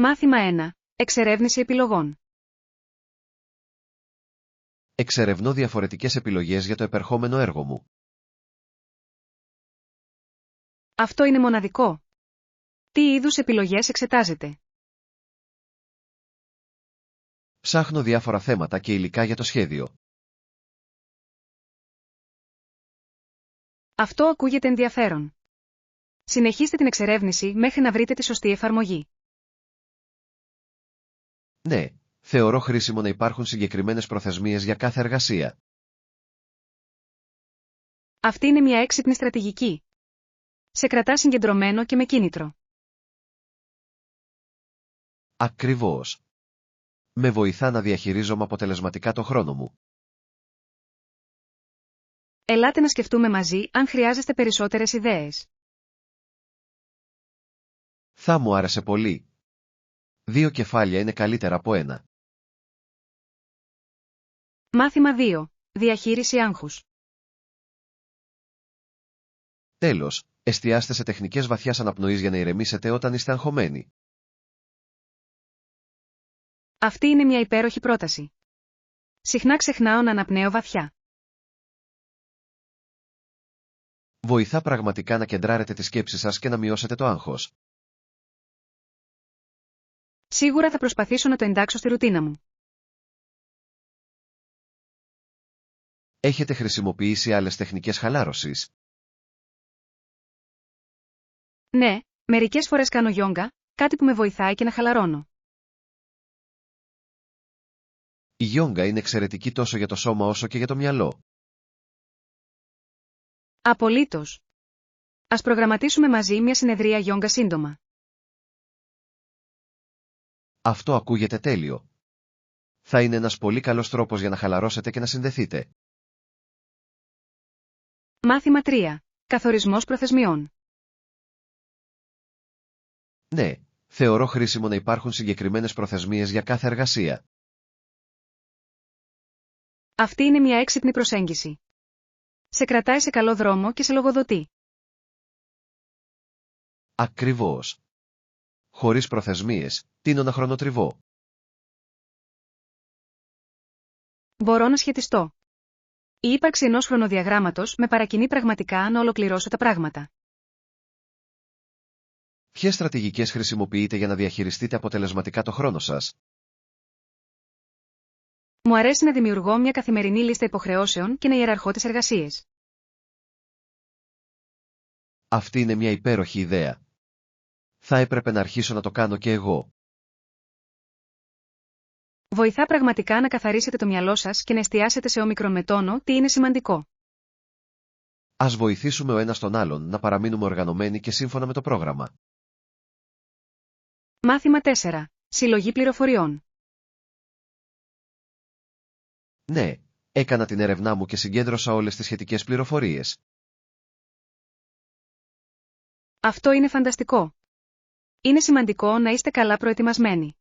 Μάθημα 1. Εξερεύνηση επιλογών. Εξερευνώ διαφορετικές επιλογές για το επερχόμενο έργο μου. Αυτό είναι μοναδικό. Τι είδους επιλογές εξετάζετε? Ψάχνω διάφορα θέματα και υλικά για το σχέδιο. Αυτό ακούγεται ενδιαφέρον. Συνεχίστε την εξερεύνηση μέχρι να βρείτε τη σωστή εφαρμογή. Ναι, θεωρώ χρήσιμο να υπάρχουν συγκεκριμένες προθεσμίες για κάθε εργασία. Αυτή είναι μια έξυπνη στρατηγική. Σε κρατά συγκεντρωμένο και με κίνητρο. Ακριβώς. Με βοηθά να διαχειρίζομαι αποτελεσματικά το χρόνο μου. Ελάτε να σκεφτούμε μαζί αν χρειάζεστε περισσότερες ιδέες. Θα μου άρεσε πολύ. 2 κεφάλια είναι καλύτερα από 1. Μάθημα 2. Διαχείριση άγχους. Τέλος, εστιάστε σε τεχνικές βαθιάς αναπνοής για να ηρεμήσετε όταν είστε αγχωμένοι. Αυτή είναι μια υπέροχη πρόταση. Συχνά ξεχνάω να αναπνέω βαθιά. Βοηθά πραγματικά να κεντράρετε τη σκέψη σας και να μειώσετε το άγχος. Σίγουρα θα προσπαθήσω να το εντάξω στη ρουτίνα μου. Έχετε χρησιμοποιήσει άλλες τεχνικές χαλάρωσης? Ναι, μερικές φορές κάνω γιόγκα, κάτι που με βοηθάει και να χαλαρώνω. Η γιόγκα είναι εξαιρετική τόσο για το σώμα όσο και για το μυαλό. Απολύτως. Ας προγραμματίσουμε μαζί μια συνεδρία γιόγκα σύντομα. Αυτό ακούγεται τέλειο. Θα είναι ένας πολύ καλός τρόπος για να χαλαρώσετε και να συνδεθείτε. Μάθημα 3. Καθορισμός προθεσμιών. Ναι, θεωρώ χρήσιμο να υπάρχουν συγκεκριμένες προθεσμίες για κάθε εργασία. Αυτή είναι μια έξυπνη προσέγγιση. Σε κρατάει σε καλό δρόμο και σε λογοδοτεί. Ακριβώς. Χωρίς προθεσμίες, τείνω να χρονοτριβώ. Μπορώ να σχετιστώ. Η ύπαρξη ενός χρονοδιαγράμματος με παρακινεί πραγματικά να ολοκληρώσω τα πράγματα. Ποιες στρατηγικές χρησιμοποιείτε για να διαχειριστείτε αποτελεσματικά το χρόνο σας? Μου αρέσει να δημιουργώ μια καθημερινή λίστα υποχρεώσεων και να ιεραρχώ τις εργασίες. Αυτή είναι μια υπέροχη ιδέα. Θα έπρεπε να αρχίσω να το κάνω και εγώ. Βοηθά πραγματικά να καθαρίσετε το μυαλό σας και να εστιάσετε σε όμικρον με τόνο τι είναι σημαντικό. Ας βοηθήσουμε ο ένας τον άλλον να παραμείνουμε οργανωμένοι και σύμφωνα με το πρόγραμμα. Μάθημα 4. Συλλογή πληροφοριών. Ναι, έκανα την έρευνά μου και συγκέντρωσα όλες τις σχετικές πληροφορίες. Αυτό είναι φανταστικό. Είναι σημαντικό να είστε καλά προετοιμασμένοι.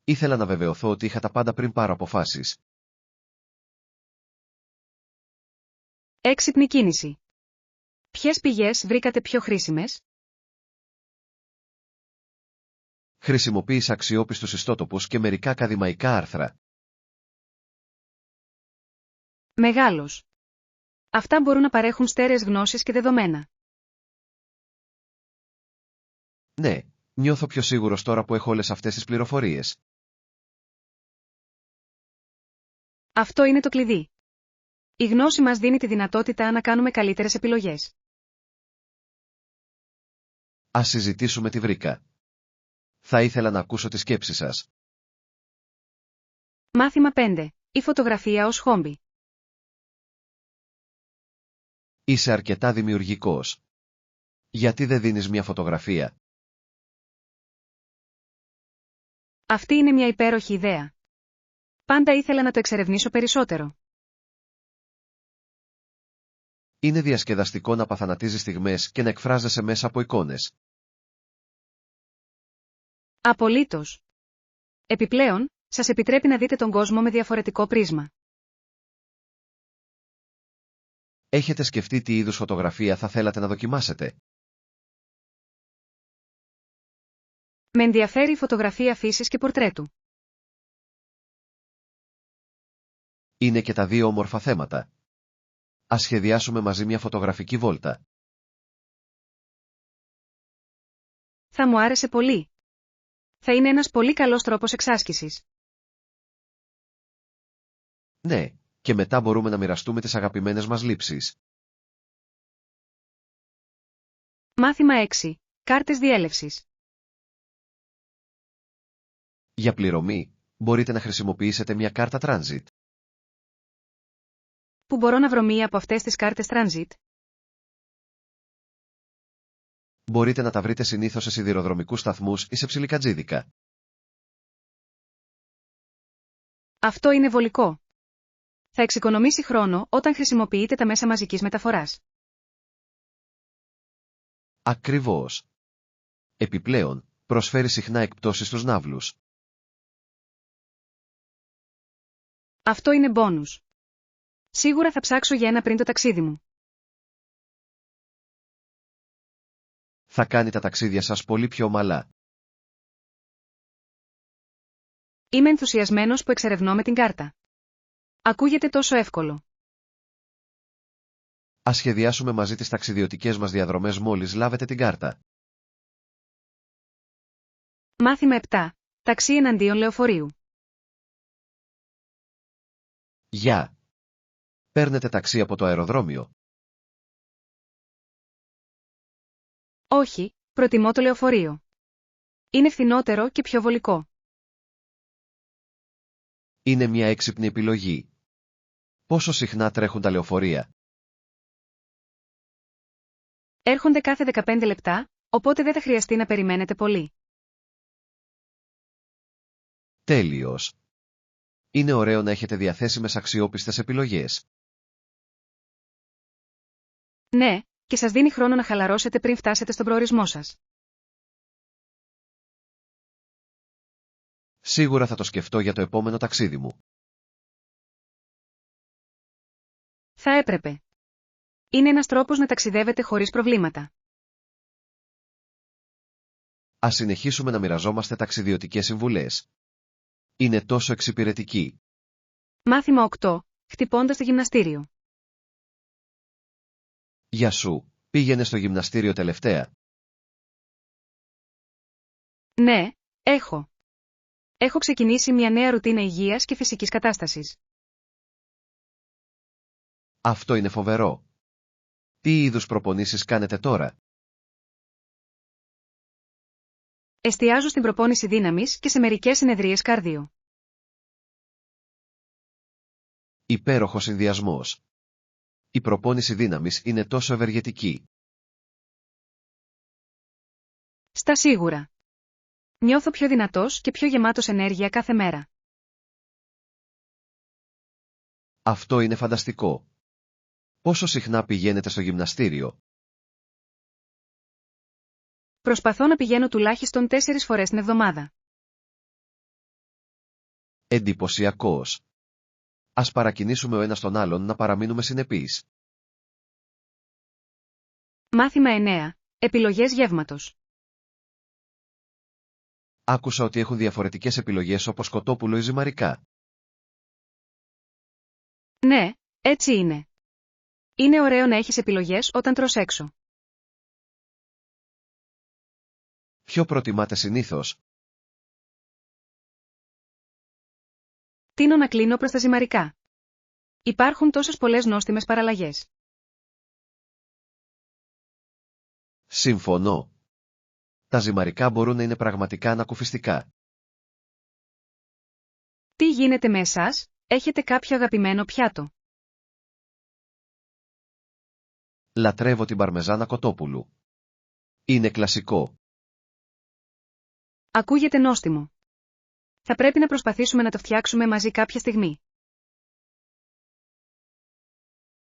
Ήθελα να βεβαιωθώ ότι είχα τα πάντα πριν πάρω αποφάσεις. Έξυπνη κίνηση. Ποιες πηγές βρήκατε πιο χρήσιμες? Χρησιμοποίησα αξιόπιστους ιστότοπους και μερικά ακαδημαϊκά άρθρα. Μεγάλος. Αυτά μπορούν να παρέχουν στέρεες γνώσεις και δεδομένα. Ναι, νιώθω πιο σίγουρος τώρα που έχω όλες αυτές τις πληροφορίες. Αυτό είναι το κλειδί. Η γνώση μας δίνει τη δυνατότητα να κάνουμε καλύτερες επιλογές. Ας συζητήσουμε τι βρήκα. Θα ήθελα να ακούσω τη σκέψη σας. Μάθημα 5. Η φωτογραφία ως χόμπι. Είσαι αρκετά δημιουργικός. Γιατί δεν δίνεις μια φωτογραφία? Αυτή είναι μια υπέροχη ιδέα. Πάντα ήθελα να το εξερευνήσω περισσότερο. Είναι διασκεδαστικό να παθανατίζεις στιγμές και να εκφράζεσαι μέσα από εικόνες. Απολύτως. Επιπλέον, σας επιτρέπει να δείτε τον κόσμο με διαφορετικό πρίσμα. Έχετε σκεφτεί τι είδους φωτογραφία θα θέλατε να δοκιμάσετε? Με ενδιαφέρει η φωτογραφία φύσης και πορτρέτου. Είναι και τα δύο όμορφα θέματα. Ας σχεδιάσουμε μαζί μια φωτογραφική βόλτα. Θα μου άρεσε πολύ. Θα είναι ένας πολύ καλός τρόπος εξάσκησης. Ναι, και μετά μπορούμε να μοιραστούμε τις αγαπημένες μας λήψεις. Μάθημα 6. Κάρτες διέλευσης. Για πληρωμή, μπορείτε να χρησιμοποιήσετε μια κάρτα Transit. Πού μπορώ να βρω μία από αυτές τις κάρτες Transit? Μπορείτε να τα βρείτε συνήθως σε σιδηροδρομικούς σταθμούς ή σε ψιλικατζίδικα. Αυτό είναι βολικό. Θα εξοικονομήσει χρόνο όταν χρησιμοποιείτε τα μέσα μαζικής μεταφοράς. Ακριβώς. Επιπλέον, προσφέρει συχνά εκπτώσεις στους ναύλους. Αυτό είναι μπόνους. Σίγουρα θα ψάξω για ένα πριν το ταξίδι μου. Θα κάνει τα ταξίδια σας πολύ πιο ομαλά. Είμαι ενθουσιασμένος που εξερευνώ με την κάρτα. Ακούγεται τόσο εύκολο. Ας σχεδιάσουμε μαζί τις ταξιδιωτικές μας διαδρομές μόλις λάβετε την κάρτα. Μάθημα 7. Ταξί εναντίον λεωφορείου. Γεια! Παίρνετε ταξί από το αεροδρόμιο. Όχι, προτιμώ το λεωφορείο. Είναι φθηνότερο και πιο βολικό. Είναι μια έξυπνη επιλογή. Πόσο συχνά τρέχουν τα λεωφορεία? Έρχονται κάθε 15 λεπτά, οπότε δεν θα χρειαστεί να περιμένετε πολύ. Τέλειος. Είναι ωραίο να έχετε διαθέσιμες αξιόπιστες επιλογές. Ναι, και σας δίνει χρόνο να χαλαρώσετε πριν φτάσετε στον προορισμό σας. Σίγουρα θα το σκεφτώ για το επόμενο ταξίδι μου. Θα έπρεπε. Είναι ένας τρόπος να ταξιδεύετε χωρίς προβλήματα. Ας συνεχίσουμε να μοιραζόμαστε ταξιδιωτικές συμβουλές. Είναι τόσο εξυπηρετική. Μάθημα 8. Χτυπώντας το γυμναστήριο. Γεια σου, πήγαινε στο γυμναστήριο τελευταία? Ναι, έχω. Έχω ξεκινήσει μια νέα ρουτίνα υγείας και φυσικής κατάστασης. Αυτό είναι φοβερό. Τι είδους προπονήσεις κάνετε τώρα? Εστιάζω στην προπόνηση δύναμης και σε μερικές συνεδρίες καρδιο. Υπέροχος συνδυασμός. Η προπόνηση δύναμης είναι τόσο ευεργετική. Στα σίγουρα. Νιώθω πιο δυνατός και πιο γεμάτος ενέργεια κάθε μέρα. Αυτό είναι φανταστικό. Πόσο συχνά πηγαίνετε στο γυμναστήριο? Προσπαθώ να πηγαίνω τουλάχιστον 4 φορές την εβδομάδα. Εντυπωσιακός. Ας παρακινήσουμε ο ένας τον άλλον να παραμείνουμε συνεπείς. Μάθημα 9. Επιλογές γεύματος. Άκουσα ότι έχουν διαφορετικές επιλογές όπως κοτόπουλο ή ζυμαρικά. Ναι, έτσι είναι. Είναι ωραίο να έχεις επιλογές όταν τρως έξω. Ποιο προτιμάτε συνήθως? Τείνω να κλείνω προς τα ζυμαρικά. Υπάρχουν τόσες πολλές νόστιμες παραλλαγές. Συμφωνώ. Τα ζυμαρικά μπορούν να είναι πραγματικά ανακουφιστικά. Τι γίνεται με εσάς, έχετε κάποιο αγαπημένο πιάτο? Λατρεύω την παρμεζάνα κοτόπουλου. Είναι κλασικό. Ακούγεται νόστιμο. Θα πρέπει να προσπαθήσουμε να το φτιάξουμε μαζί κάποια στιγμή.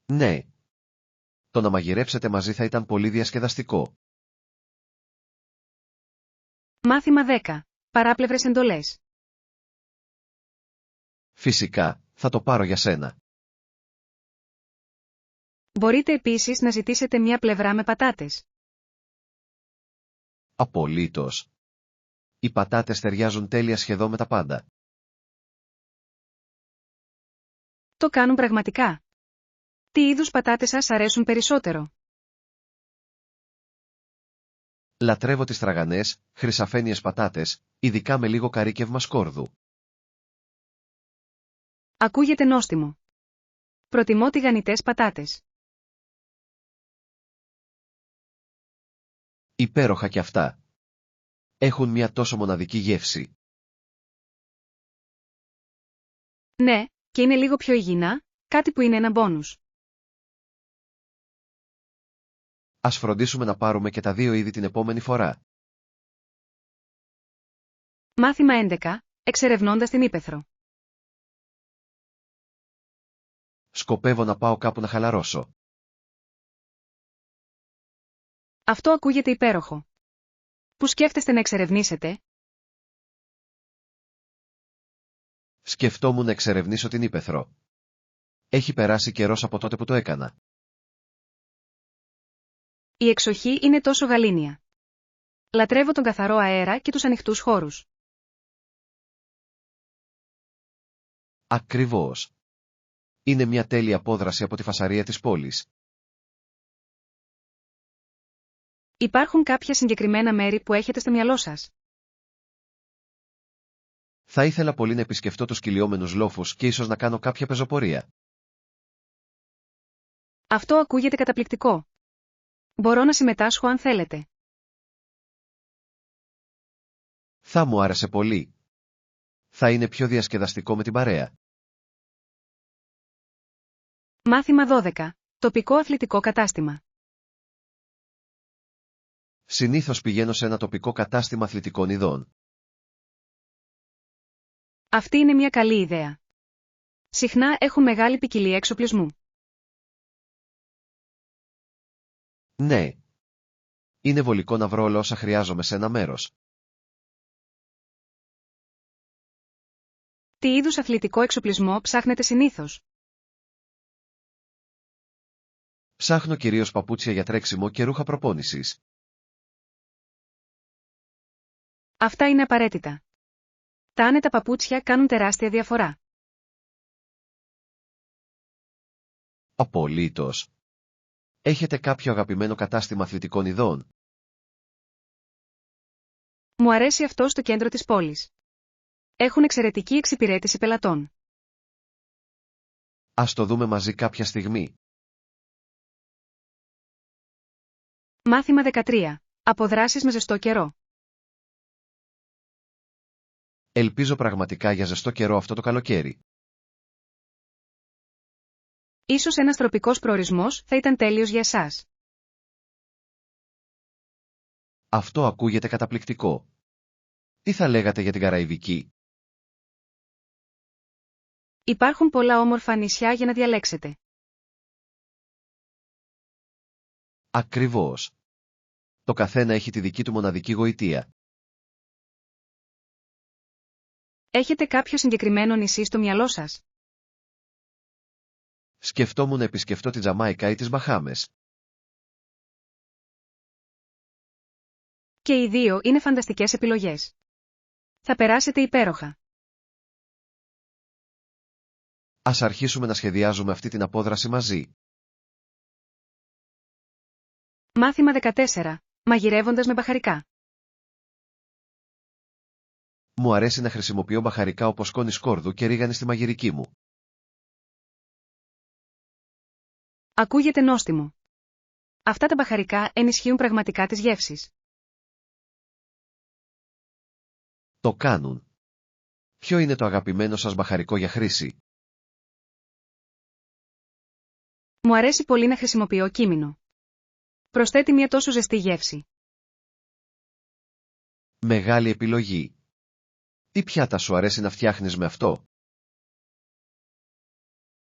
Ναι. Το να μαγειρέψετε μαζί θα ήταν πολύ διασκεδαστικό. Μάθημα 10. Παράπλευρες εντολές. Φυσικά, θα το πάρω για σένα. Μπορείτε επίσης να ζητήσετε μια πλευρά με πατάτες. Απολύτως. Οι πατάτες ταιριάζουν τέλεια σχεδόν με τα πάντα. Το κάνουν πραγματικά. Τι είδους πατάτες σας αρέσουν περισσότερο? Λατρεύω τις στραγανές, χρυσαφένιες πατάτες, ειδικά με λίγο καρύκευμα σκόρδου. Ακούγεται νόστιμο. Προτιμώ τηγανιτές πατάτες. Υπέροχα κι αυτά. Έχουν μια τόσο μοναδική γεύση. Ναι, και είναι λίγο πιο υγιεινά, κάτι που είναι ένα μπόνους. Ας φροντίσουμε να πάρουμε και τα δύο είδη την επόμενη φορά. Μάθημα 11. Εξερευνώντας την ύπαιθρο. Σκοπεύω να πάω κάπου να χαλαρώσω. Αυτό ακούγεται υπέροχο. Πού σκέφτεστε να εξερευνήσετε? Σκεφτόμουν να εξερευνήσω την ύπαιθρο. Έχει περάσει καιρός από τότε που το έκανα. Η εξοχή είναι τόσο γαλήνια. Λατρεύω τον καθαρό αέρα και τους ανοιχτούς χώρους. Ακριβώς. Είναι μια τέλεια απόδραση από τη φασαρία της πόλης. Υπάρχουν κάποια συγκεκριμένα μέρη που έχετε στο μυαλό σας? Θα ήθελα πολύ να επισκεφτώ τους κυλιόμενους λόφους και ίσως να κάνω κάποια πεζοπορία. Αυτό ακούγεται καταπληκτικό. Μπορώ να συμμετάσχω αν θέλετε. Θα μου άρεσε πολύ. Θα είναι πιο διασκεδαστικό με την παρέα. Μάθημα 12. Τοπικό αθλητικό κατάστημα. Συνήθως πηγαίνω σε ένα τοπικό κατάστημα αθλητικών ειδών. Αυτή είναι μια καλή ιδέα. Συχνά έχουν μεγάλη ποικιλία εξοπλισμού. Ναι. Είναι βολικό να βρω όλα όσα χρειάζομαι σε ένα μέρος. Τι είδους αθλητικό εξοπλισμό ψάχνετε συνήθως? Ψάχνω κυρίως παπούτσια για τρέξιμο και ρούχα προπόνησης. Αυτά είναι απαραίτητα. Τα άνετα παπούτσια κάνουν τεράστια διαφορά. Απολύτως. Έχετε κάποιο αγαπημένο κατάστημα αθλητικών ειδών? Μου αρέσει αυτό στο κέντρο της πόλης. Έχουν εξαιρετική εξυπηρέτηση πελατών. Ας το δούμε μαζί κάποια στιγμή. Μάθημα 13. Αποδράσεις με ζεστό καιρό. Ελπίζω πραγματικά για ζεστό καιρό αυτό το καλοκαίρι. Ίσως ένας τροπικός προορισμός θα ήταν τέλειος για εσάς. Αυτό ακούγεται καταπληκτικό. Τι θα λέγατε για την Καραϊβική? Υπάρχουν πολλά όμορφα νησιά για να διαλέξετε. Ακριβώς. Το καθένα έχει τη δική του μοναδική γοητεία. Έχετε κάποιο συγκεκριμένο νησί στο μυαλό σας? Σκεφτόμουν να επισκεφτώ τη Τζαμάικα ή τις Μπαχάμες. Και οι δύο είναι φανταστικές επιλογές. Θα περάσετε υπέροχα. Ας αρχίσουμε να σχεδιάζουμε αυτή την απόδραση μαζί. Μάθημα 14. Μαγειρεύοντας με μπαχαρικά. Μου αρέσει να χρησιμοποιώ μπαχαρικά όπως σκόνη σκόρδου και ρίγανη στη μαγειρική μου. Ακούγεται νόστιμο. Αυτά τα μπαχαρικά ενισχύουν πραγματικά τις γεύσεις. Το κάνουν. Ποιο είναι το αγαπημένο σας μπαχαρικό για χρήση? Μου αρέσει πολύ να χρησιμοποιώ κίμινο. Προσθέτει μια τόσο ζεστή γεύση. Μεγάλη επιλογή. Τι πιάτα σου αρέσει να φτιάχνεις με αυτό?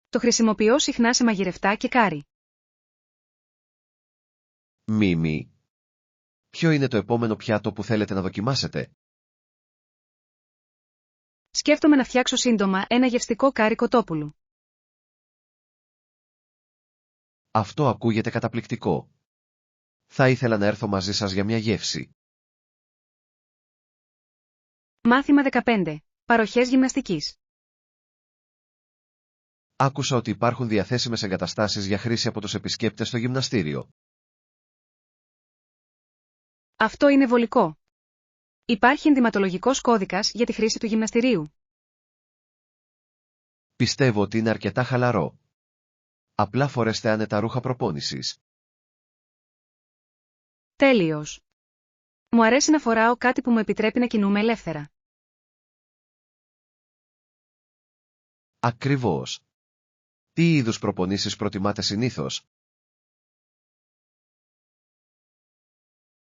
Το χρησιμοποιώ συχνά σε μαγειρευτά και κάρι. Μίμη. Ποιο είναι το επόμενο πιάτο που θέλετε να δοκιμάσετε? Σκέφτομαι να φτιάξω σύντομα ένα γευστικό κάρι κοτόπουλου. Αυτό ακούγεται καταπληκτικό. Θα ήθελα να έρθω μαζί σας για μια γεύση. Μάθημα 15. Παροχές γυμναστικής. Άκουσα ότι υπάρχουν διαθέσιμες εγκαταστάσεις για χρήση από τους επισκέπτες στο γυμναστήριο. Αυτό είναι βολικό. Υπάρχει ενδυματολογικός κώδικας για τη χρήση του γυμναστηρίου. Πιστεύω ότι είναι αρκετά χαλαρό. Απλά φορέστε άνετα ρούχα προπόνησης. Τέλειος. Μου αρέσει να φοράω κάτι που μου επιτρέπει να κινούμαι ελεύθερα. Ακριβώς. Τι είδους προπονήσεις προτιμάτε συνήθως?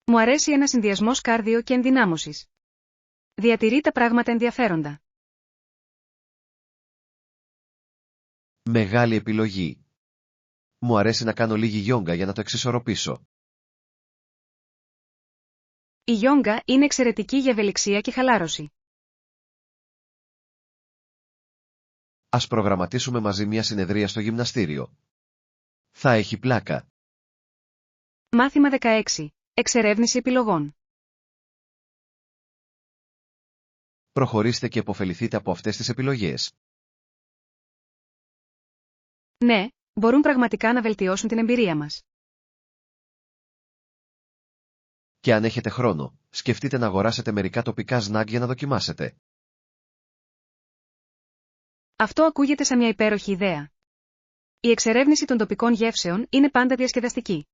Μου αρέσει ένας συνδυασμός κάρδιο και ενδυνάμωσης. Διατηρεί τα πράγματα ενδιαφέροντα. Μεγάλη επιλογή. Μου αρέσει να κάνω λίγη γιόγκα για να το εξισορροπήσω. Η γιόγκα είναι εξαιρετική για ευελιξία και χαλάρωση. Ας προγραμματίσουμε μαζί μια συνεδρία στο γυμναστήριο. Θα έχει πλάκα. Μάθημα 16. Εξερεύνηση επιλογών. Προχωρήστε και επωφεληθείτε από αυτές τις επιλογές. Ναι, μπορούν πραγματικά να βελτιώσουν την εμπειρία μας. Και αν έχετε χρόνο, σκεφτείτε να αγοράσετε μερικά τοπικά σνακ για να δοκιμάσετε. Αυτό ακούγεται σαν μια υπέροχη ιδέα. Η εξερεύνηση των τοπικών γεύσεων είναι πάντα διασκεδαστική.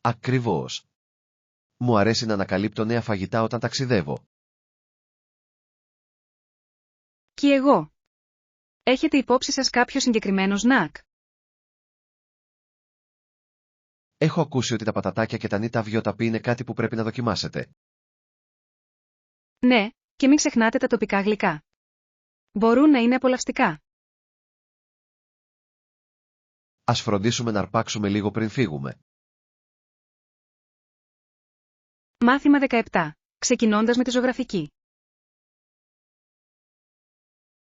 Ακριβώς. Μου αρέσει να ανακαλύπτω νέα φαγητά όταν ταξιδεύω. Και εγώ. Έχετε υπόψη σας κάποιο συγκεκριμένο σνακ? Έχω ακούσει ότι τα πατατάκια και τα νύτα βιόταπη είναι κάτι που πρέπει να δοκιμάσετε. Ναι, και μην ξεχνάτε τα τοπικά γλυκά. Μπορούν να είναι απολαυστικά. Ας φροντίσουμε να αρπάξουμε λίγο πριν φύγουμε. Μάθημα 17. Ξεκινώντας με τη ζωγραφική.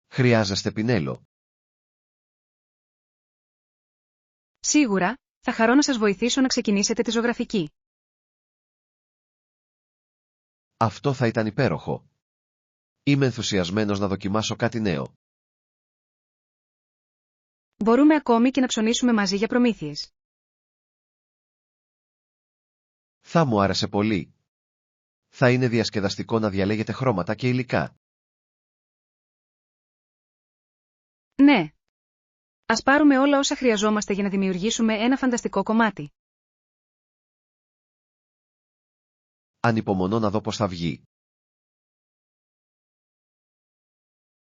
Χρειάζεστε πινέλο. Σίγουρα, θα χαρώ να σας βοηθήσω να ξεκινήσετε τη ζωγραφική. Αυτό θα ήταν υπέροχο. Είμαι ενθουσιασμένος να δοκιμάσω κάτι νέο. Μπορούμε ακόμη και να ψωνίσουμε μαζί για προμήθειες. Θα μου άρεσε πολύ. Θα είναι διασκεδαστικό να διαλέγετε χρώματα και υλικά. Ναι. Ας πάρουμε όλα όσα χρειαζόμαστε για να δημιουργήσουμε ένα φανταστικό κομμάτι. Ανυπομονώ να δω πώς θα βγει.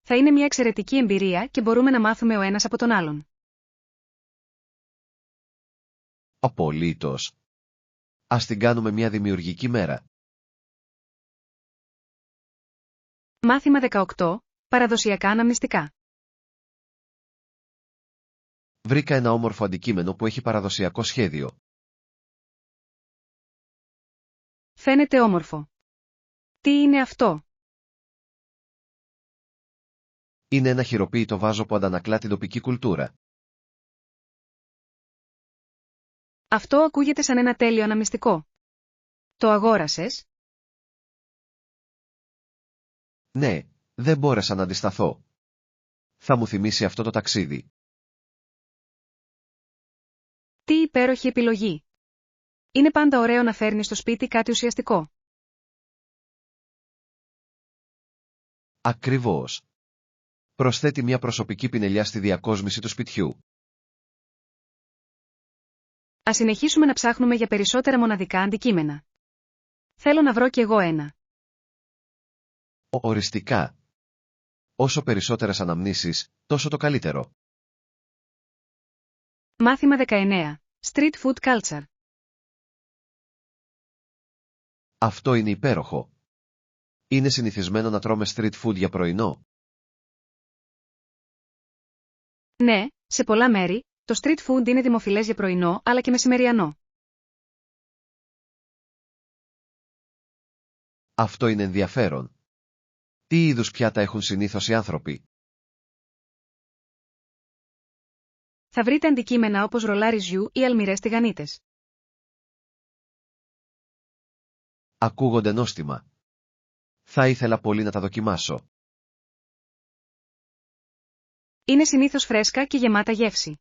Θα είναι μια εξαιρετική εμπειρία και μπορούμε να μάθουμε ο ένας από τον άλλον. Απολύτως. Ας την κάνουμε μια δημιουργική μέρα. Μάθημα 18. Παραδοσιακά αναμνηστικά. Βρήκα ένα όμορφο αντικείμενο που έχει παραδοσιακό σχέδιο. Φαίνεται όμορφο. Τι είναι αυτό? Είναι ένα χειροποίητο βάζο που αντανακλά την τοπική κουλτούρα. Αυτό ακούγεται σαν ένα τέλειο αναμνηστικό. Το αγόρασες? Ναι, δεν μπόρεσα να αντισταθώ. Θα μου θυμίσει αυτό το ταξίδι. Τι υπέροχη επιλογή. Είναι πάντα ωραίο να φέρνεις στο σπίτι κάτι ουσιαστικό. Ακριβώς. Προσθέτει μια προσωπική πινελιά στη διακόσμηση του σπιτιού. Ας συνεχίσουμε να ψάχνουμε για περισσότερα μοναδικά αντικείμενα. Θέλω να βρω κι εγώ ένα. Οριστικά. Όσο περισσότερες αναμνήσεις, τόσο το καλύτερο. Μάθημα 19. Street food culture. Αυτό είναι υπέροχο. Είναι συνηθισμένο να τρώμε street food για πρωινό. Ναι, σε πολλά μέρη, το street food είναι δημοφιλές για πρωινό αλλά και μεσημεριανό. Αυτό είναι ενδιαφέρον. Τι είδους πιάτα έχουν συνήθως οι άνθρωποι? Θα βρείτε αντικείμενα όπως ρολά ρυζιού ή αλμυρές τηγανίτες. Ακούγονται νόστιμα. Θα ήθελα πολύ να τα δοκιμάσω. Είναι συνήθως φρέσκα και γεμάτα γεύση.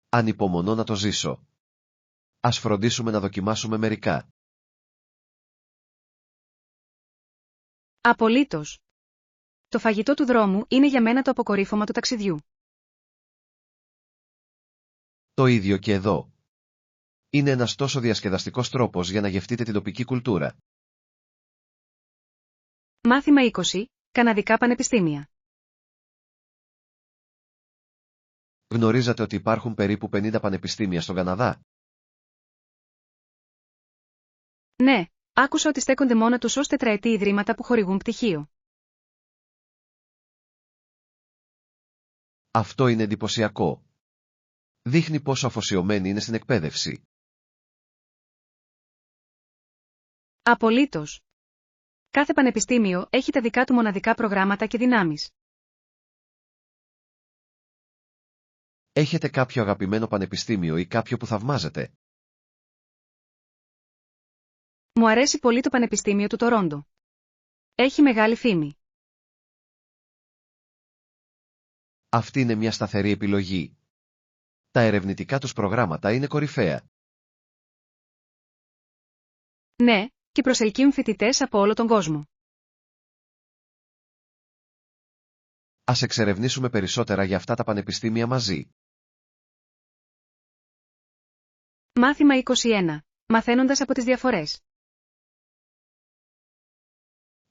Ανυπομονώ να το ζήσω. Ας φροντίσουμε να δοκιμάσουμε μερικά. Απολύτως. Το φαγητό του δρόμου είναι για μένα το αποκορύφωμα του ταξιδιού. Το ίδιο και εδώ. Είναι ένας τόσο διασκεδαστικός τρόπος για να γευτείτε την τοπική κουλτούρα. Μάθημα 20. Καναδικά πανεπιστήμια. Γνωρίζατε ότι υπάρχουν περίπου 50 πανεπιστήμια στον Καναδά? Ναι, άκουσα ότι στέκονται μόνα τους ως τετραετή ιδρύματα που χορηγούν πτυχίο. Αυτό είναι εντυπωσιακό. Δείχνει πόσο αφοσιωμένοι είναι στην εκπαίδευση. Απολύτως. Κάθε πανεπιστήμιο έχει τα δικά του μοναδικά προγράμματα και δυνάμεις. Έχετε κάποιο αγαπημένο πανεπιστήμιο ή κάποιο που θαυμάζετε? Μου αρέσει πολύ το Πανεπιστήμιο του Τορόντο. Έχει μεγάλη φήμη. Αυτή είναι μια σταθερή επιλογή. Τα ερευνητικά τους προγράμματα είναι κορυφαία. Ναι, και προσελκύουν φοιτητές από όλο τον κόσμο. Ας εξερευνήσουμε περισσότερα για αυτά τα πανεπιστήμια μαζί. Μάθημα 21. Μαθαίνοντας από τις διαφορές.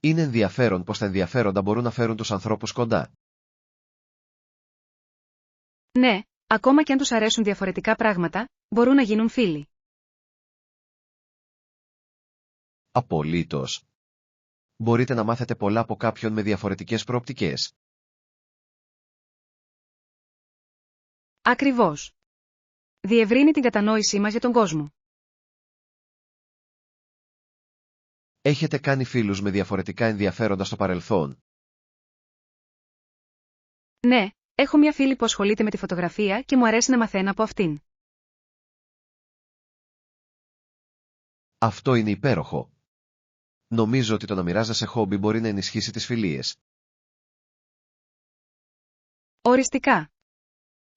Είναι ενδιαφέρον πως τα ενδιαφέροντα μπορούν να φέρουν τους ανθρώπους κοντά. Ναι, ακόμα και αν τους αρέσουν διαφορετικά πράγματα, μπορούν να γίνουν φίλοι. Απολύτως. Μπορείτε να μάθετε πολλά από κάποιον με διαφορετικές προοπτικές. Ακριβώς. Διευρύνει την κατανόησή μας για τον κόσμο. Έχετε κάνει φίλους με διαφορετικά ενδιαφέροντα στο παρελθόν? Ναι, έχω μια φίλη που ασχολείται με τη φωτογραφία και μου αρέσει να μαθαίνω από αυτήν. Αυτό είναι υπέροχο. Νομίζω ότι το να μοιράζεσαι χόμπι μπορεί να ενισχύσει τις φιλίες. Οριστικά.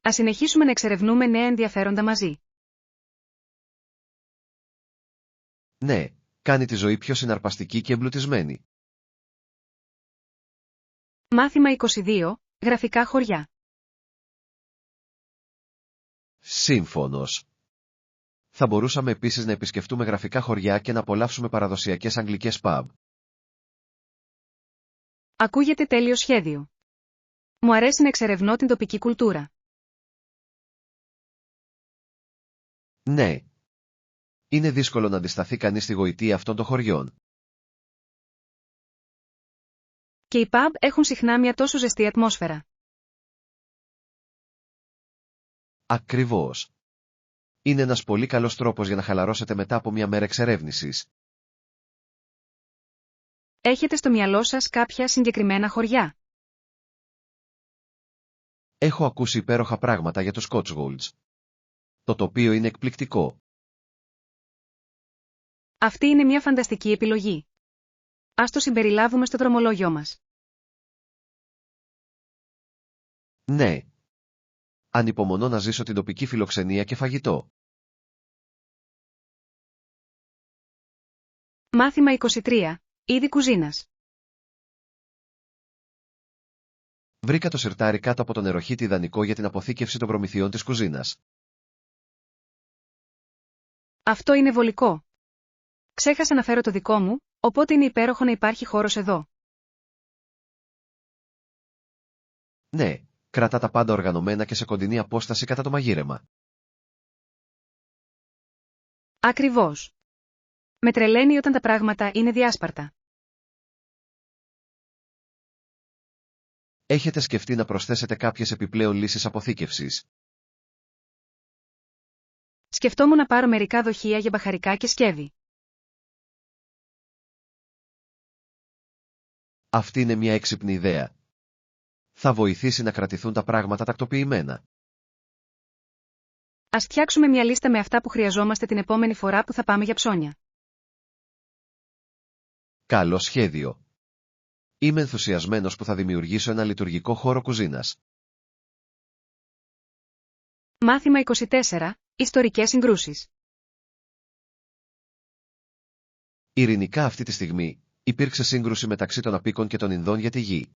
Ας συνεχίσουμε να εξερευνούμε νέα ενδιαφέροντα μαζί. Ναι, κάνει τη ζωή πιο συναρπαστική και εμπλουτισμένη. Μάθημα 22. Γραφικά χωριά. Σύμφωνος. Θα μπορούσαμε επίσης να επισκεφτούμε γραφικά χωριά και να απολαύσουμε παραδοσιακές αγγλικές pub. Ακούγεται τέλειο σχέδιο. Μου αρέσει να εξερευνώ την τοπική κουλτούρα. Ναι. Είναι δύσκολο να αντισταθεί κανείς στη γοητεία αυτών των χωριών. Και οι pub έχουν συχνά μια τόσο ζεστή ατμόσφαιρα. Ακριβώς. Είναι ένας πολύ καλός τρόπος για να χαλαρώσετε μετά από μια μέρα εξερεύνησης. Έχετε στο μυαλό σας κάποια συγκεκριμένα χωριά? Έχω ακούσει υπέροχα πράγματα για τους Cotswolds. Το τοπίο είναι εκπληκτικό. Αυτή είναι μια φανταστική επιλογή. Ας το συμπεριλάβουμε στο δρομολόγιο μας. Ναι. Ανυπομονώ να ζήσω την τοπική φιλοξενία και φαγητό. Μάθημα 23. Είδη κουζίνας. Βρήκα το σιρτάρι κάτω από τον νεροχύτη ιδανικό για την αποθήκευση των προμηθειών της κουζίνας. Αυτό είναι βολικό. Ξέχασα να φέρω το δικό μου, οπότε είναι υπέροχο να υπάρχει χώρος εδώ. Ναι, κρατά τα πάντα οργανωμένα και σε κοντινή απόσταση κατά το μαγείρεμα. Ακριβώς. Με τρελαίνει όταν τα πράγματα είναι διάσπαρτα. Έχετε σκεφτεί να προσθέσετε κάποιες επιπλέον λύσεις αποθήκευσης? Σκεφτόμουν να πάρω μερικά δοχεία για μπαχαρικά και σκεύη. Αυτή είναι μια έξυπνη ιδέα. Θα βοηθήσει να κρατηθούν τα πράγματα τακτοποιημένα. Ας φτιάξουμε μια λίστα με αυτά που χρειαζόμαστε την επόμενη φορά που θα πάμε για ψώνια. Καλό σχέδιο. Είμαι ενθουσιασμένος που θα δημιουργήσω ένα λειτουργικό χώρο κουζίνας. Μάθημα 24. Ιστορικές συγκρούσεις. Ειρηνικά αυτή τη στιγμή, υπήρξε σύγκρουση μεταξύ των Απίκων και των Ινδών για τη γη.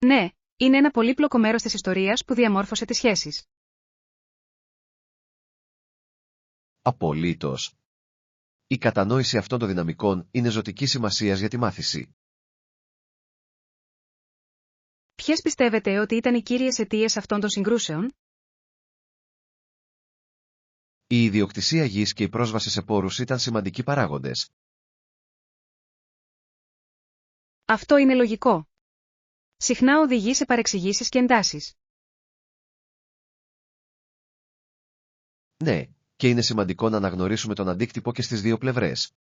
Ναι, είναι ένα πολύπλοκο μέρος της ιστορίας που διαμόρφωσε τις σχέσεις. Απολύτως. Η κατανόηση αυτών των δυναμικών είναι ζωτικής σημασίας για τη μάθηση. Ποιες πιστεύετε ότι ήταν οι κύριες αιτίες αυτών των συγκρούσεων? Η ιδιοκτησία γης και η πρόσβαση σε πόρους ήταν σημαντικοί παράγοντες. Αυτό είναι λογικό. Συχνά οδηγεί σε παρεξηγήσεις και εντάσεις. Ναι, και είναι σημαντικό να αναγνωρίσουμε τον αντίκτυπο και στις δύο πλευρές.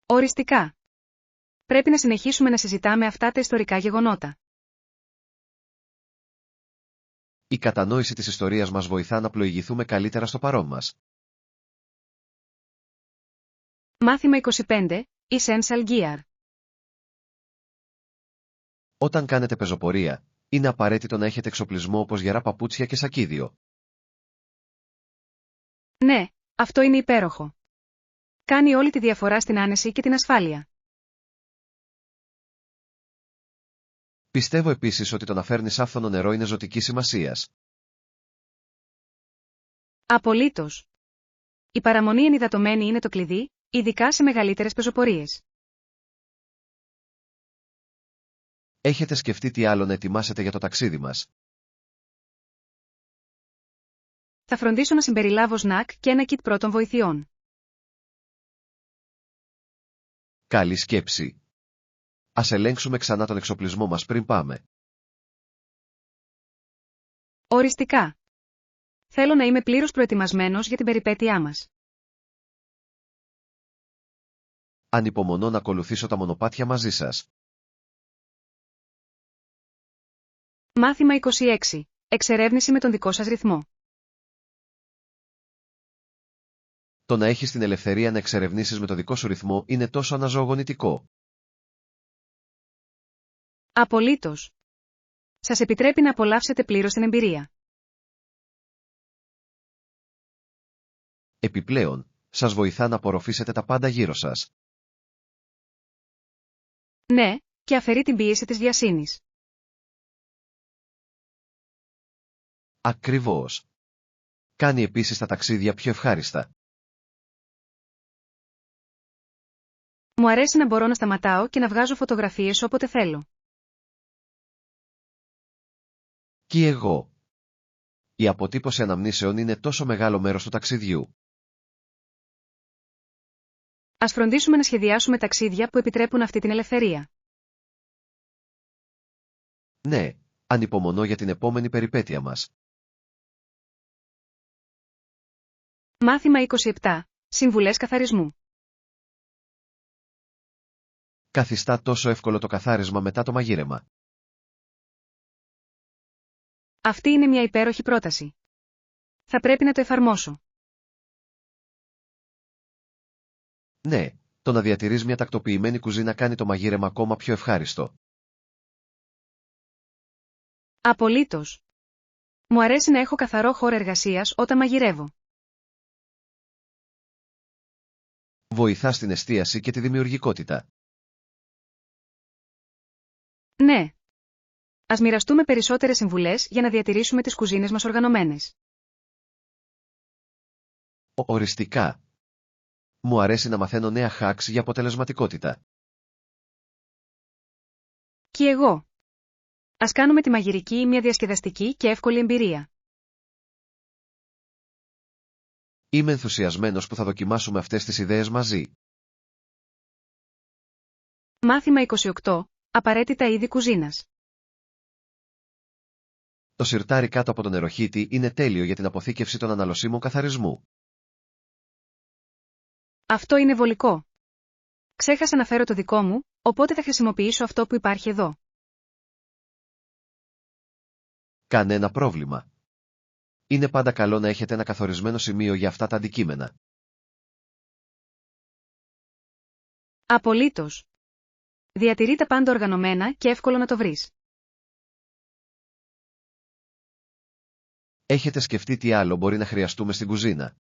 Οριστικά. Πρέπει να συνεχίσουμε να συζητάμε αυτά τα ιστορικά γεγονότα. Η κατανόηση της ιστορίας μας βοηθά να πλοηγηθούμε καλύτερα στο παρόν μας. Μάθημα 25. Essential Gear. Όταν κάνετε πεζοπορία, είναι απαραίτητο να έχετε εξοπλισμό όπως γερά παπούτσια και σακίδιο. Ναι, αυτό είναι υπέροχο. Κάνει όλη τη διαφορά στην άνεση και την ασφάλεια. Πιστεύω επίσης ότι το να φέρνεις άφθονο νερό είναι ζωτικής σημασίας. Απολύτως. Η παραμονή ενυδατωμένη είναι το κλειδί, ειδικά σε μεγαλύτερες πεζοπορίες. Έχετε σκεφτεί τι άλλο να ετοιμάσετε για το ταξίδι μας? Θα φροντίσω να συμπεριλάβω σνακ και ένα kit πρώτων βοηθειών. Καλή σκέψη. Ας ελέγξουμε ξανά τον εξοπλισμό μας πριν πάμε. Οριστικά. Θέλω να είμαι πλήρως προετοιμασμένος για την περιπέτειά μας. Ανυπομονώ να ακολουθήσω τα μονοπάτια μαζί σας. Μάθημα 26. Εξερεύνηση με τον δικό σας ρυθμό. Το να έχεις την ελευθερία να εξερευνήσεις με το δικό σου ρυθμό είναι τόσο αναζωογονητικό. Απολύτως. Σας επιτρέπει να απολαύσετε πλήρως την εμπειρία. Επιπλέον, σας βοηθά να απορροφήσετε τα πάντα γύρω σας. Ναι, και αφαιρεί την πίεση της βιασύνης. Ακριβώς. Κάνει επίσης τα ταξίδια πιο ευχάριστα. Μου αρέσει να μπορώ να σταματάω και να βγάζω φωτογραφίες όποτε θέλω. Και εγώ. Η αποτύπωση αναμνήσεων είναι τόσο μεγάλο μέρος του ταξιδιού. Ας φροντίσουμε να σχεδιάσουμε ταξίδια που επιτρέπουν αυτή την ελευθερία. Ναι, ανυπομονώ για την επόμενη περιπέτεια μας. Μάθημα 27. Συμβουλές καθαρισμού. Καθιστά τόσο εύκολο το καθάρισμα μετά το μαγείρεμα. Αυτή είναι μια υπέροχη πρόταση. Θα πρέπει να το εφαρμόσω. Ναι, το να διατηρείς μια τακτοποιημένη κουζίνα κάνει το μαγείρεμα ακόμα πιο ευχάριστο. Απολύτως. Μου αρέσει να έχω καθαρό χώρο εργασίας όταν μαγειρεύω. Βοηθά στην εστίαση και τη δημιουργικότητα. Ναι. Ας μοιραστούμε περισσότερες συμβουλές για να διατηρήσουμε τις κουζίνες μας οργανωμένες. Οριστικά. Μου αρέσει να μαθαίνω νέα hacks για αποτελεσματικότητα. Και εγώ. Ας κάνουμε τη μαγειρική μια διασκεδαστική και εύκολη εμπειρία. Είμαι ενθουσιασμένος που θα δοκιμάσουμε αυτές τις ιδέες μαζί. Μάθημα 28. Απαραίτητα είδη κουζίνας. Το σιρτάρι κάτω από τον νεροχύτη είναι τέλειο για την αποθήκευση των αναλωσίμων καθαρισμού. Αυτό είναι βολικό. Ξέχασα να φέρω το δικό μου, οπότε θα χρησιμοποιήσω αυτό που υπάρχει εδώ. Κανένα πρόβλημα. Είναι πάντα καλό να έχετε ένα καθορισμένο σημείο για αυτά τα αντικείμενα. Απολύτως. Διατηρεί τα πάντα οργανωμένα και εύκολο να το βρεις. Έχετε σκεφτεί τι άλλο μπορεί να χρειαστούμε στην κουζίνα?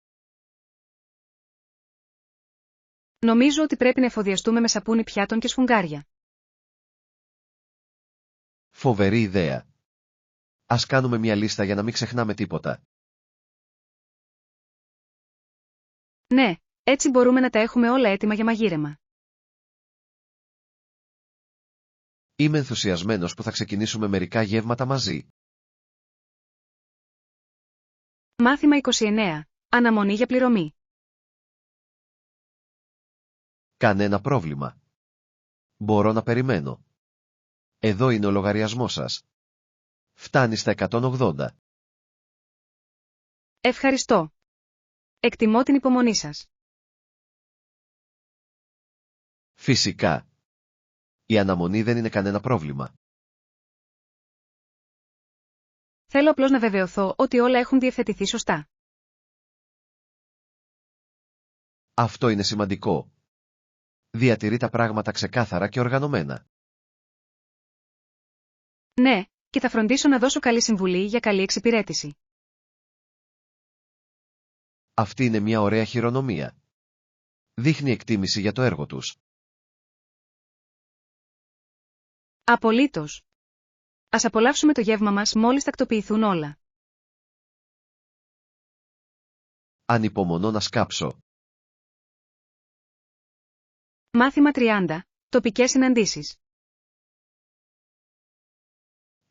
Νομίζω ότι πρέπει να εφοδιαστούμε με σαπούνι πιάτων και σφουγγάρια. Φοβερή ιδέα. Ας κάνουμε μια λίστα για να μην ξεχνάμε τίποτα. Ναι, έτσι μπορούμε να τα έχουμε όλα έτοιμα για μαγείρεμα. Είμαι ενθουσιασμένος που θα ξεκινήσουμε μερικά γεύματα μαζί. Μάθημα 29. Αναμονή για πληρωμή. Κανένα πρόβλημα. Μπορώ να περιμένω. Εδώ είναι ο λογαριασμός σας. Φτάνει στα 180. Ευχαριστώ. Εκτιμώ την υπομονή σας. Φυσικά. Η αναμονή δεν είναι κανένα πρόβλημα. Θέλω απλώς να βεβαιωθώ ότι όλα έχουν διευθετηθεί σωστά. Αυτό είναι σημαντικό. Διατηρεί τα πράγματα ξεκάθαρα και οργανωμένα. Ναι, και θα φροντίσω να δώσω καλή συμβουλή για καλή εξυπηρέτηση. Αυτή είναι μια ωραία χειρονομία. Δείχνει εκτίμηση για το έργο τους. Απολύτως. Ας απολαύσουμε το γεύμα μας μόλις τακτοποιηθούν όλα. Ανυπομονώ να σκάψω. Μάθημα 30. Τοπικές συναντήσεις.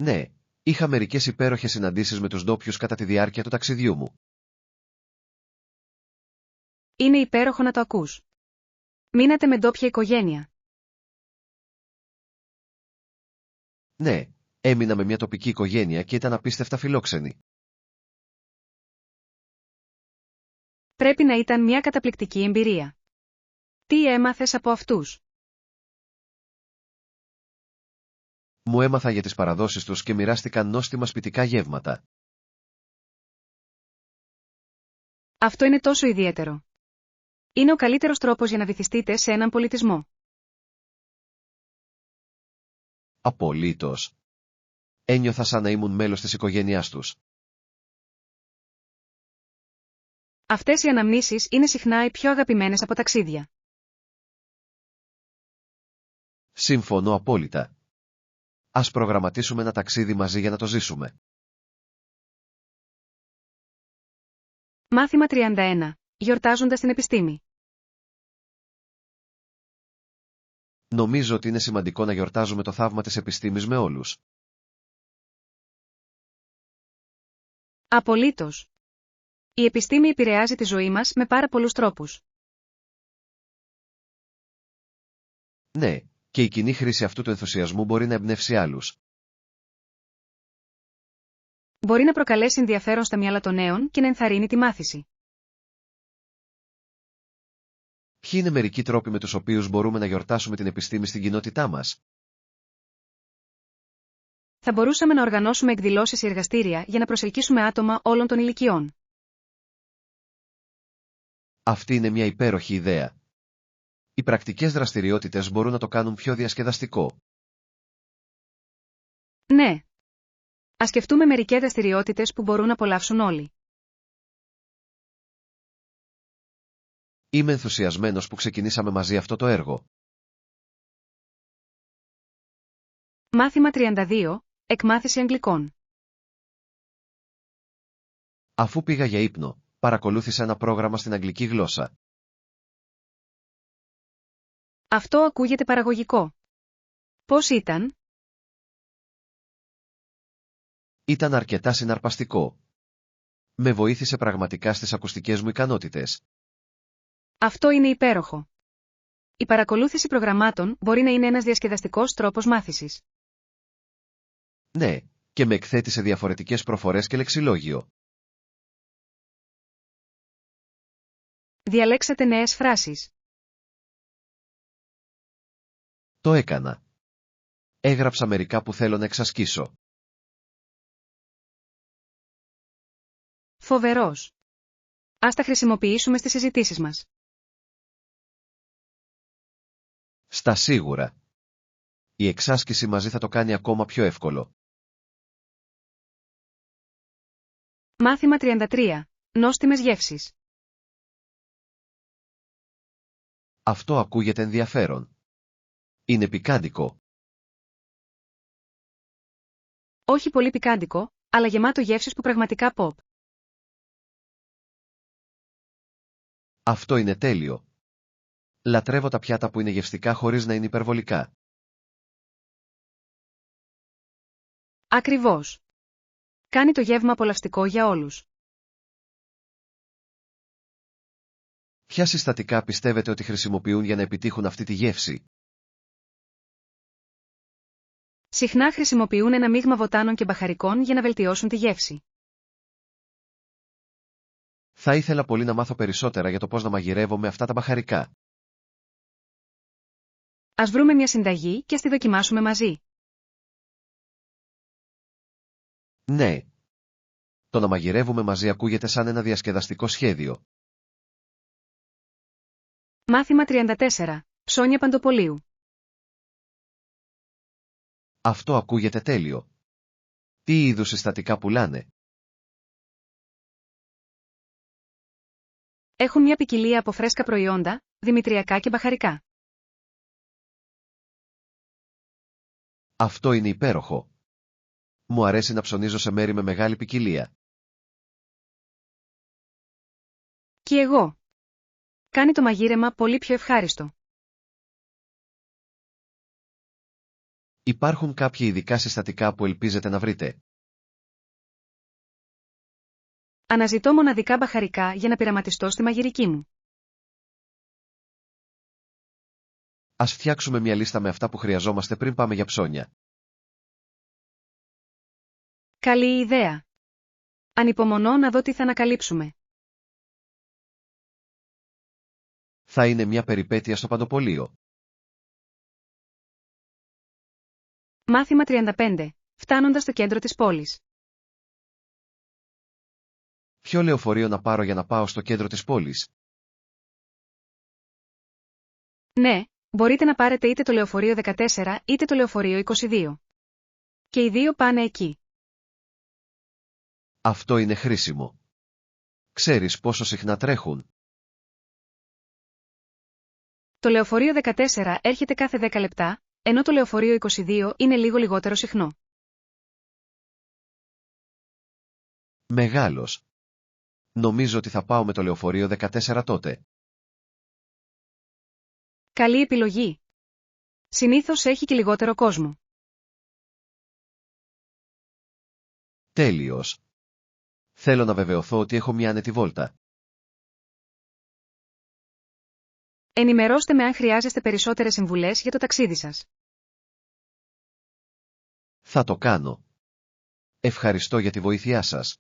Ναι, είχα μερικές υπέροχες συναντήσεις με τους ντόπιους κατά τη διάρκεια του ταξιδιού μου. Είναι υπέροχο να το ακούς. Μείνατε με ντόπια οικογένεια. Ναι, έμεινα με μια τοπική οικογένεια και ήταν απίστευτα φιλόξενοι. Πρέπει να ήταν μια καταπληκτική εμπειρία. Τι έμαθες από αυτούς? Μου έμαθα για τις παραδόσεις τους και μοιράστηκαν νόστιμα σπιτικά γεύματα. Αυτό είναι τόσο ιδιαίτερο. Είναι ο καλύτερος τρόπος για να βυθιστείτε σε έναν πολιτισμό. Απολύτως. Ένιωθα σαν να ήμουν μέλος της οικογένειάς τους. Αυτές οι αναμνήσεις είναι συχνά οι πιο αγαπημένες από ταξίδια. Συμφωνώ απόλυτα. Ας προγραμματίσουμε ένα ταξίδι μαζί για να το ζήσουμε. Μάθημα 31. Γιορτάζοντας την επιστήμη. Νομίζω ότι είναι σημαντικό να γιορτάζουμε το θαύμα της επιστήμης με όλους. Απολύτως. Η επιστήμη επηρεάζει τη ζωή μας με πάρα πολλούς τρόπους. Ναι, και η κοινή χρήση αυτού του ενθουσιασμού μπορεί να εμπνεύσει άλλους. Μπορεί να προκαλέσει ενδιαφέρον στα μυαλά των νέων και να ενθαρρύνει τη μάθηση. Ποιοι είναι μερικοί τρόποι με τους οποίους μπορούμε να γιορτάσουμε την επιστήμη στην κοινότητά μας? Θα μπορούσαμε να οργανώσουμε εκδηλώσεις ή εργαστήρια για να προσελκύσουμε άτομα όλων των ηλικιών. Αυτή είναι μια υπέροχη ιδέα. Οι πρακτικές δραστηριότητες μπορούν να το κάνουν πιο διασκεδαστικό. Ναι. Ας σκεφτούμε μερικές δραστηριότητες που μπορούν να απολαύσουν όλοι. Είμαι ενθουσιασμένος που ξεκινήσαμε μαζί αυτό το έργο. Μάθημα 32. Εκμάθηση αγγλικών. Αφού πήγα για ύπνο, παρακολούθησα ένα πρόγραμμα στην αγγλική γλώσσα. Αυτό ακούγεται παραγωγικό. Πώς ήταν? Ήταν αρκετά συναρπαστικό. Με βοήθησε πραγματικά στις ακουστικές μου ικανότητες. Αυτό είναι υπέροχο. Η παρακολούθηση προγραμμάτων μπορεί να είναι ένας διασκεδαστικός τρόπος μάθησης. Ναι, και με εκθέτει σε διαφορετικές προφορές και λεξιλόγιο. Διαλέξατε νέες φράσεις. Το έκανα. Έγραψα μερικά που θέλω να εξασκήσω. Φοβερός! Ας τα χρησιμοποιήσουμε στις συζητήσεις μας. Στα σίγουρα. Η εξάσκηση μαζί θα το κάνει ακόμα πιο εύκολο. Μάθημα 33. Νόστιμες γεύσεις. Αυτό ακούγεται ενδιαφέρον. Είναι πικάντικο. Όχι πολύ πικάντικο, αλλά γεμάτο γεύσεις που πραγματικά pop. Αυτό είναι τέλειο. Λατρεύω τα πιάτα που είναι γευστικά χωρίς να είναι υπερβολικά. Ακριβώς. Κάνει το γεύμα απολαυστικό για όλους. Ποια συστατικά πιστεύετε ότι χρησιμοποιούν για να επιτύχουν αυτή τη γεύση? Συχνά χρησιμοποιούν ένα μείγμα βοτάνων και μπαχαρικών για να βελτιώσουν τη γεύση. Θα ήθελα πολύ να μάθω περισσότερα για το πώς να μαγειρεύω με αυτά τα μπαχαρικά. Ας βρούμε μια συνταγή και ας τη δοκιμάσουμε μαζί. Ναι. Το να μαγειρεύουμε μαζί ακούγεται σαν ένα διασκεδαστικό σχέδιο. Μάθημα 34. Ψώνια Παντοπολίου. Αυτό ακούγεται τέλειο. Τι είδους συστατικά πουλάνε? Έχουν μια ποικιλία από φρέσκα προϊόντα, δημητριακά και μπαχαρικά. Αυτό είναι υπέροχο. Μου αρέσει να ψωνίζω σε μέρη με μεγάλη ποικιλία. Και εγώ. Κάνει το μαγείρεμα πολύ πιο ευχάριστο. Υπάρχουν κάποια ειδικά συστατικά που ελπίζετε να βρείτε? Αναζητώ μοναδικά μπαχαρικά για να πειραματιστώ στη μαγειρική μου. Ας φτιάξουμε μια λίστα με αυτά που χρειαζόμαστε πριν πάμε για ψώνια. Καλή ιδέα. Ανυπομονώ να δω τι θα ανακαλύψουμε. Θα είναι μια περιπέτεια στο Παντοπολείο. Μάθημα 35. Φτάνοντας στο κέντρο της πόλης. Ποιο λεωφορείο να πάρω για να πάω στο κέντρο της πόλης? Ναι, μπορείτε να πάρετε είτε το λεωφορείο 14 είτε το λεωφορείο 22. Και οι δύο πάνε εκεί. Αυτό είναι χρήσιμο. Ξέρεις πόσο συχνά τρέχουν? Το λεωφορείο 14 έρχεται κάθε 10 λεπτά, ενώ το λεωφορείο 22 είναι λίγο λιγότερο συχνό. Μεγάλος. Νομίζω ότι θα πάω με το λεωφορείο 14 τότε. Καλή επιλογή. Συνήθως έχει και λιγότερο κόσμο. Τέλειος. Θέλω να βεβαιωθώ ότι έχω μια άνετη βόλτα. Ενημερώστε με αν χρειάζεστε περισσότερες συμβουλές για το ταξίδι σας. Θα το κάνω. Ευχαριστώ για τη βοήθειά σας.